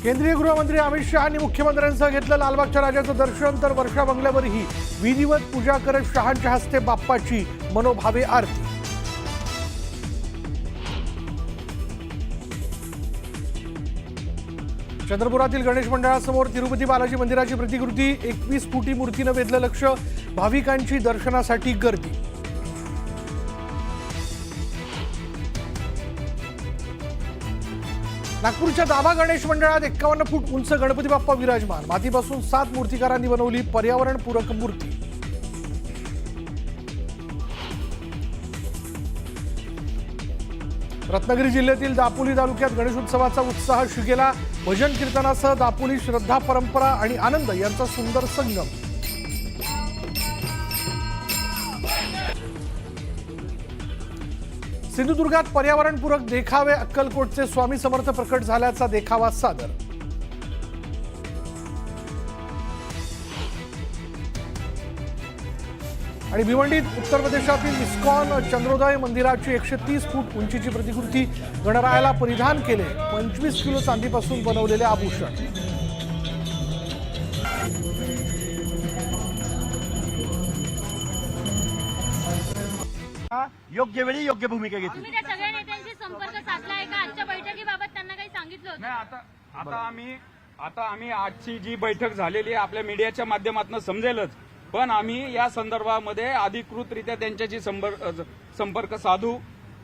केंद्रीय गृहमंत्री अमित शहांनी मुख्यमंत्र्यांसह घेतलं लालबागच्या राजाचं दर्शन, तर वर्षा बंगल्यावरही विधिवत पूजा करत शहांच्या हस्ते बाप्पाची मनोभावे आरती. चंद्रपुरातील गणेश मंडळासमोर तिरुपती बालाजी मंदिराची प्रतिकृती 21 फुटी मूर्तीनं वेधलं लक्ष, भाविकांची दर्शनासाठी गर्दी. नागपूरच्या दाभा गणेश मंडळात 51 फूट उंच गणपती बाप्पा विराजमान, मातीपासून 7 मूर्तिकारांनी बनवली पर्यावरणपूरक मूर्ती. रत्नागिरी जिल्ह्यातील दापोली तालुक्यात गणेशोत्सवाचा उत्साह शिगेला, भजन कीर्तनासह दापोली श्रद्धा, परंपरा आणि आनंद यांचा सुंदर संगम. सिंधुदुर्गात पर्यावरणपूरक देखावे, अक्कलकोटचे स्वामी समर्थ प्रकट झाल्याचा देखावा सादर. आणि भिवंडीत उत्तर प्रदेशातील इस्कॉन चंद्रोदय मंदिराची 130 फूट उंचीची प्रतिकृती गणरायाला परिधान केले, 25 किलो चांदीपासून बनवलेले आभूषण. योग्य वेळी योग्य भूमिका घेतली. तुम्ही त्या सगळ्या नेत्यांशी संपर्क साधला आहे का? आजच्या बैठकीबाबत त्यांना काही सांगितलं होतं? नाही, आता आम्ही आजची जी बैठक झालेली आहे आपल्या मीडियाच्या माध्यमातून समजेलच, पण आम्ही या संदर्भामध्ये अधिकृतरित्या त्यांच्याशी संपर्क साधू.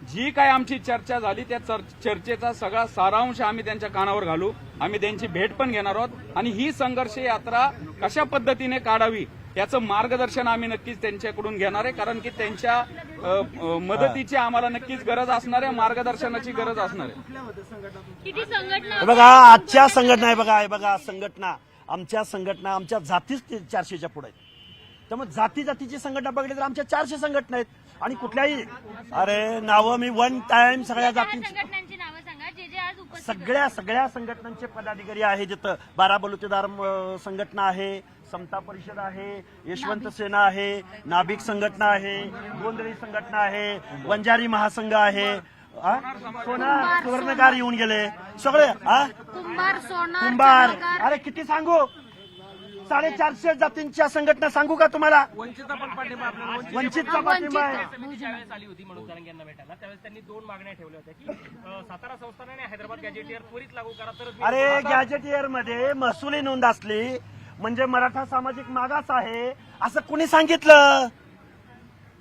जी काय आमची चर्चा झाली त्या चर्चेचा सगळा सारांश आम्ही त्यांच्या कानावर घालू. आम्ही त्यांची भेट पण घेणार आहोत आणि ही संघर्ष यात्रा कशा पद्धतीने काढावी याचं मार्गदर्शन आम्ही नक्कीच त्यांच्याकडून घेणार आहे, कारण की त्यांच्या मदतीची आम्हाला नक्कीच गरज असणार आहे, मार्गदर्शनाची गरज असणार आहे. किती संघटना बघा आजच्या संघटना आहे, बघा संघटना आमच्या जातीच 400च्या पुढे आहेत. त्यामुळे जातीची संघटना बघली तर आमच्या 400 संघटना आहेत आणि कुठल्याही नावं मी वन टाइम सगळ्या जातींची संघटनांची नावं सांगा जे जे आज उपस्थित सगळ्या संघटनांचे पदाधिकारी आहे. जिथं 12 बलुतेदार संघटना आहे, समता परिषद आहे, यशवंत सेना आहे, नाभिक संघटना आहे, गोंधळी संघटना आहे, वंजारी महासंघ आहे, सोना सुवर्णकार येऊन गेले सगळे. कुंभार अरे किती सांगू, 450 जातींच्या संघटना सांगू का तुम्हाला? वंचितचा पाठिंबा आहे. ज्यावेळेस आली होती म्हणून जरांगे यांना भेटायला त्यावेळेस त्यांनी 2 मागण्या ठेवल्या होत्या की सातारा संस्थानाने हैदराबाद गॅजेटियर त्वरित लागू करा तरच. अरे गॅजेटियर मध्ये महसुली नोंद असली म्हणजे मराठा सामाजिक मागास आहे असं कुणी सांगितलं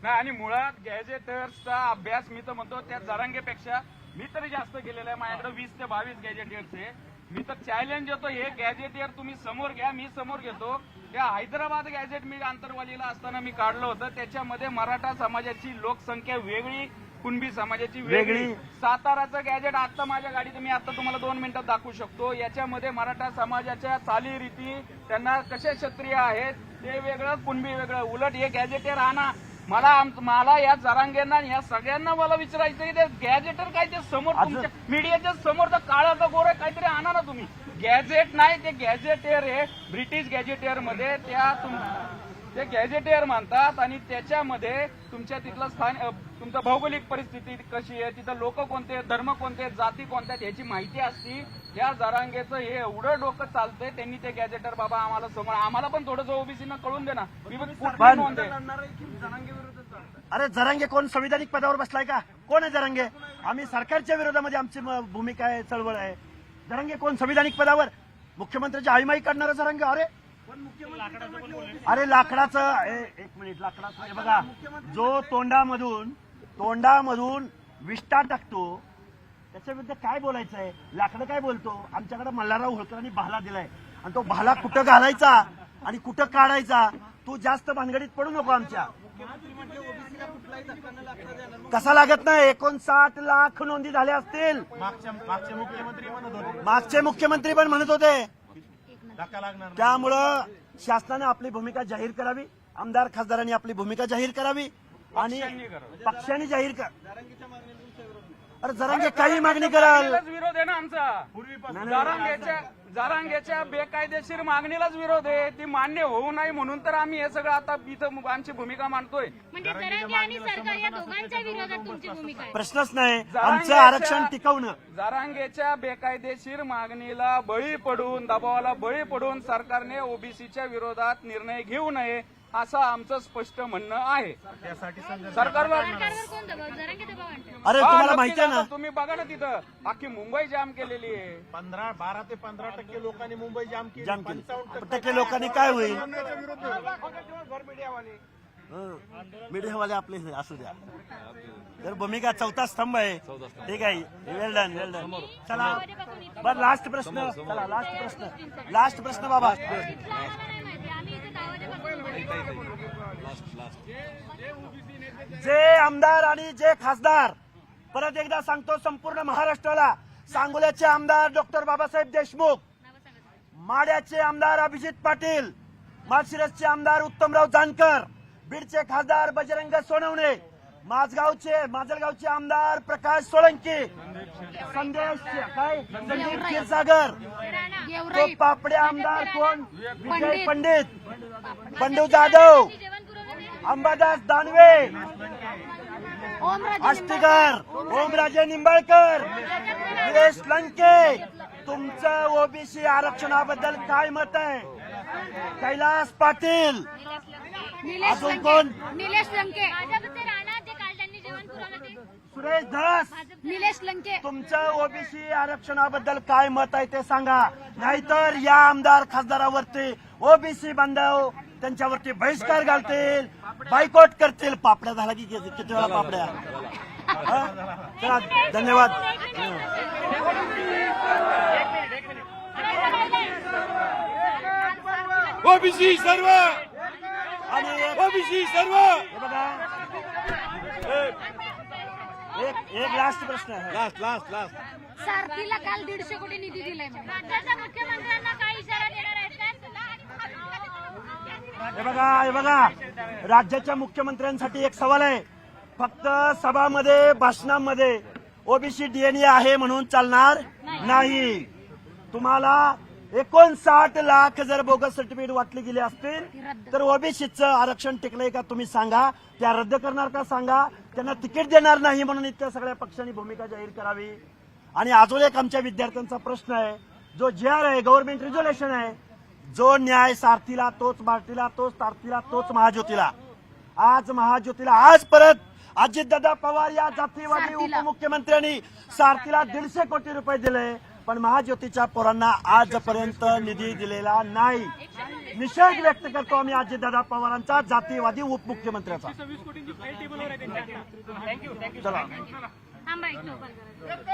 नाही, आणि मुळात गॅजेटर्सचा अभ्यास मी तर म्हणतो त्या जरांगेपेक्षा मी तरी जास्त केलेला आहे. माझ्याकडे 20 ते 22 गॅजेटियर्स आहे. मी तर चॅलेंज देतो, हे गॅजेटियर तुम्ही समोर घ्या, मी समोर घेतो. त्या हैदराबाद गॅजेट मी आंतरवालीला असताना मी काढलं होतं, त्याच्यामध्ये मराठा समाजाची लोकसंख्या वेगळी, कुणबी समाजाची वेगळी. साताराचं गॅजेट आता माझ्या गाडीत मी आता तुम्हाला 2 मिनिटात दाखवू शकतो. याच्यामध्ये मराठा समाजाच्या चालीरीती, त्यांना कसे क्षत्रिय आहेत ते वेगळं, कुणबी वेगळं. उलट हे गॅजेटियर आणा. मला या जरांगेंना या सगळ्यांना मला विचारायचं की ते गॅजेटर काय ते समोर तुमच्या मीडियाच्या समोर तर काळा का गोरा काहीतरी आणा ना तुम्ही. गॅजेट नाही, ते गॅजेटियर आहे. ब्रिटिश गॅजेटियर मध्ये ते गॅजेटियर मानतात आणि त्याच्यामध्ये तुमच्या तिथलं स्थान, तुमचं भौगोलिक परिस्थिती कशी आहे, तिथं लोक कोणते, धर्म कोणते, जाती कोणत्या याची माहिती असती. या जरांगेचं हे एवढं डोकं चालतंय, त्यांनी ते गॅजेटर बाबा आम्हाला समोर, आम्हाला पण थोडं ओबीसीना कळून दे ना. अरे जरांगे कोण संविधानिक पदावर बसलाय का? कोण आहे जरांगे? आम्ही सरकारच्या विरोधामध्ये आमची भूमिका आहे, चळवळ आहे. जरांगे कोण संविधानिक पदावर? मुख्यमंत्र्याची आईमाई काढणारा जरांगे. अरे लाकडाचं एक मिनिट, लाकडाचं हे बघा, जो तोंडामधून विष्ठा टाकतो त्याच्याविरुद्ध काय बोलायचं आहे? लाकडं काय बोलतो? आमच्याकडे मल्हारराव होळकरांनी भाला दिलाय आणि तो भाला कुठं घालायचा आणि कुठं काढायचा तू जास्त भानगडीत पडू नको. आमच्या कसा लागत नाही? 59 लाख नोंदी झाल्या असतील. मागचे मुख्यमंत्री पण म्हणत होते. त्यामुळं शासनाने आपली भूमिका जाहीर करावी, आमदार खासदारांनी आपली भूमिका जाहीर करावी आणि पक्षांनी जाहीर कर. अरे जरांगे काही मागणी कराल, विरोध आहे ना आमचा. जरांगेच्या बेकायदेशीर मागणीलाच विरोध आहे. ती मान्य होऊ नये म्हणून तर आम्ही हे सगळं आता इथं आमची भूमिका मांडतोय. म्हणजे जरांगे आणि सरकार या दोघांच्या विरोधात तुमची भूमिका आहे. प्रश्नच नाही, आमचं आरक्षण टिकवणं. जरांगेच्या बेकायदेशीर मागणीला बळी पडून, दबावाला बळी पडून सरकारने ओबीसीच्या विरोधात निर्णय घेऊ नये असं आमचं स्पष्ट म्हणणं आहे. सरकारला सरकारवर कोण दबाव? जरांगे दबाव आणतात. अरे तुम्हाला माहिती आहे ना, तुम्ही बघा ना तिथं अख्खी मुंबई जाम केलेली आहे. 12 ते 15% लोकांनी मुंबई जाम केली. जाम केली. टक्के लोकांनी काय होईल? मीडियावाले आपले हे असू द्या. तर भूमिका चौथा स्तंभ आहे. ठीक आहे, वेल डन, वेल डन. चला बरं, लास्ट प्रश्न. चला लास्ट प्रश्न बाबा. इथला आम्हाला नाही माहिती. आम्ही इथे दावाच्या जे आमदार आणि जे खासदार, परत एकदा सांगतो संपूर्ण महाराष्ट्राला, सांगोल्याचे आमदार डॉक्टर बाबासाहेब देशमुख, माढ्याचे आमदार अभिजित पाटील, माळशिरसचे आमदार उत्तमराव जानकर, बीडचे खासदार बजरंग सोनवणे, माजलगावचे आमदार प्रकाश सोळंकी, संदीप क्षीरसागर, तो पापडे आमदार कोण, विजय पंडित, बंडू जाधव, जेवण पुरवलं अंबादास दानवे, आष्टीकर, ओमराजे निंबाळकर, निलेश लंके. तुमचं ओबीसी आरक्षणाबद्दल काय मत आहे? कैलास पाटील, अजून कोण? निलेश लंके. भाजपचे राणा ते काल त्यांनी जेवण पुरवलं ते सुरेश धस. निलेश लंके. तुमचं ओबीसी आरक्षणाबद्दल काय मत आहे ते सांगा, नाहीतर या आमदार खासदारावरती ओबीसी बांधव त्यांच्यावरती बहिष्कार घालतील, बायकॉट करतील. पापड्या झाला की किती वेळा पापड्या. हा? चला, धन्यवाद. ओबीसी सर्व, आणि ओबीसी सर्व. हे बघा, एक लास्ट प्रश्न आहे. लास्ट. सारथीला काल 150 कोटी निधी दिलाय म्हणे. राज्याच्या मुख्यमंत्र्यांना काय इशारा देणार आहेत काय? हे बघा, राज्याच्या मुख्यमंत्र्यांसाठी एक सवाल आहे. फक्त सभामध्ये, भाषणामध्ये ओबीसी डीएनए आहे म्हणून चालणार नाही. तुम्हाला 59 लाख जर बोगस सर्टिफिकेट वाटले गेले असतील तर ओबीसीचं आरक्षण टिकलंय का तुम्ही सांगा. त्या रद्द करणार का सांगा. त्यांना तिकीट देणार नाही म्हणून इतक्या सगळ्या पक्षांनी भूमिका जाहीर करावी. आणि अजून एक आमच्या विद्यार्थ्यांचा प्रश्न आहे, जो JR आहे, गव्हर्नमेंट रिझोल्युशन आहे, जो न्याय सारथीला तोच भारतीला तोच तारतीला तोच महाज्योतीला. आज महाज्योतीला, आज परत अजितदादा पवार या जातीवादी उपमुख्यमंत्र्यांनी सारथीला 150 कोटी रुपये दिले, पण महाज्योतीच्या पोरांना आजपर्यंत निधी दिलेला नाही. निषेध व्यक्त करतो आम्ही अजितदादा पवारांचा, जातीवादी उपमुख्यमंत्र्याचा. थँक्यू. चला. थांबा एक लवकर करा.